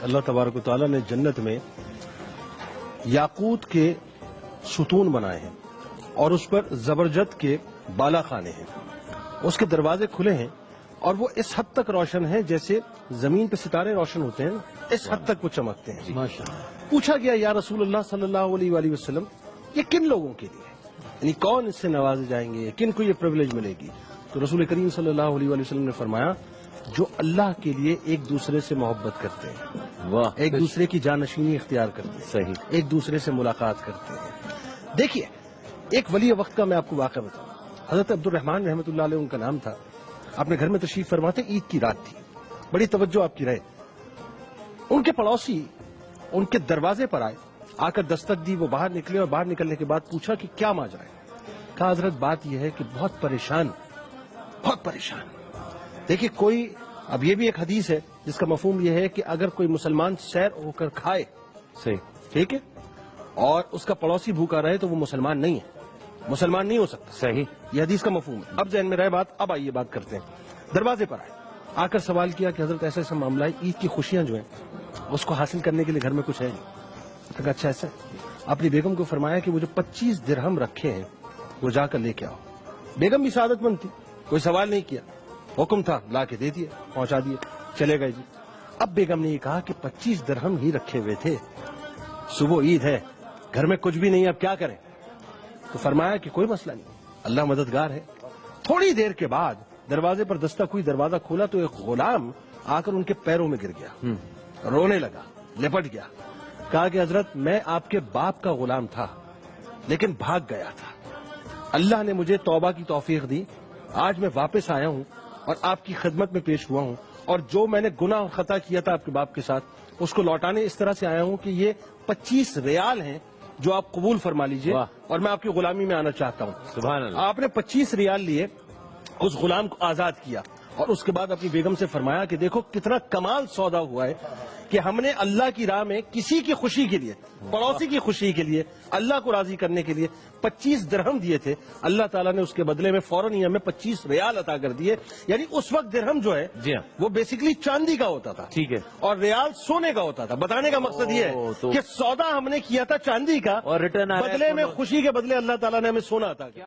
اللہ तबारक व तआला ने जन्नत में याकूत के सुतून बनाए हैं और उस पर जबरजद के बाला खाने हैं, उसके दरवाजे खुले हैं और वो इस हद तक रोशन है जैसे जमीन पे सितारे रोशन होते हैं, इस हद तक वो चमकते हैं। माशाअल्लाह। पूछा गया या रसूलुल्लाह सल्लल्लाहु अलैहि वसल्लम, ये किन लोगों के लिए, यानी कौन इससे नवाजे जाएंगे, किन को ये प्रिविलेज मिलेगी? तो रसूल करीम सल्लल्लाहु अलैहि वसल्लम ने फरमाया, जो अल्लाह के लिए एक दूसरे से मोहब्बत करते हैं, वाह, एक दूसरे की जानशीनी इख्तियार करते हैं, सही, एक दूसरे से मुलाकात करते हैं। देखिए, एक वली वक्त का मैं आपको वाक़या बताऊं। हजरत अब्दुल रहमान रहमतुल्लाह अलैह उनका नाम था। अपने घर में तशरीफ फरमाते, ईद की रात थी, बड़ी तवज्जो आपकी रहे। उनके पड़ोसी उनके दरवाजे पर आए, आकर दस्तक दी, वो बाहर निकले और बाहर निकलने के बाद पूछा कि क्या माजरा है? कहा हजरत बात यह है कि बहुत परेशान। देखिए, कोई, अब ये भी एक हदीस है जिसका मफहूम यह है कि अगर कोई मुसलमान सैर होकर खाए, सही, ठीक है, और उसका पड़ोसी भूखा रहे तो वो मुसलमान नहीं है, मुसलमान नहीं हो सकता। सही, ये हदीस का मफहूम है। अब ज़हन में रहे बात। अब आइए बात करते हैं। दरवाजे पर आए, आकर सवाल किया कि हजरत ऐसा ऐसा मामला है, ईद की खुशियां जो हैं उसको हासिल करने के लिए घर में कुछ है नहीं। तो अच्छा ऐसा, अपनी बेगम को फरमाया कि वो जो 25 दिरहम रखे हैं वो जाकर लेके आओ। बेगम भी सादतमंद थी, कोई सवाल नहीं किया, हुक्म था, ला के दे दिए, पहुंचा दिए, चले गए जी। अब बेगम ने ये कहा कि 25 दिरहम ही रखे हुए थे, सुबह ईद है, घर में कुछ भी नहीं, अब क्या करें? तो फरमाया कि कोई मसला नहीं, अल्लाह मददगार है। थोड़ी देर के बाद दरवाजे पर दस्तक हुई, दरवाजा खोला तो एक गुलाम आकर उनके पैरों में गिर गया, रोने लगा, लिपट गया। कहा कि हजरत, मैं आपके बाप का गुलाम था लेकिन भाग गया था, अल्लाह ने मुझे तौबा की तौफीक दी, आज मैं वापस आया हूं और आपकी खिदमत में पेश हुआ हूं, और जो मैंने गुनाह और खता किया था आपके बाप के साथ उसको लौटाने इस तरह से आया हूं कि ये 25 रियाल हैं जो आप कबूल फरमा लीजिए और मैं आपकी गुलामी में आना चाहता हूं। सुभान अल्लाह। आपने 25 रियाल लिए, उस गुलाम को आजाद किया और उसके बाद अपनी बेगम से फरमाया कि देखो कितना कमाल सौदा हुआ है कि हमने अल्लाह की राह में किसी की खुशी के लिए, पड़ोसी की खुशी के लिए, अल्लाह को राजी करने के लिए 25 दिरहम दिए थे। अल्लाह ताला ने उसके बदले में फौरन ही हमें 25 रियाल अता कर दिए। यानी उस वक्त दिरहम जो है जी वो बेसिकली चांदी का होता था, ठीक है, और रियाल सोने का होता था। बताने का मकसद ये है कि सौदा हमने किया था चांदी का और रिटर्न बदले में खुशी के बदले अल्लाह ताला ने हमें सोना अता किया।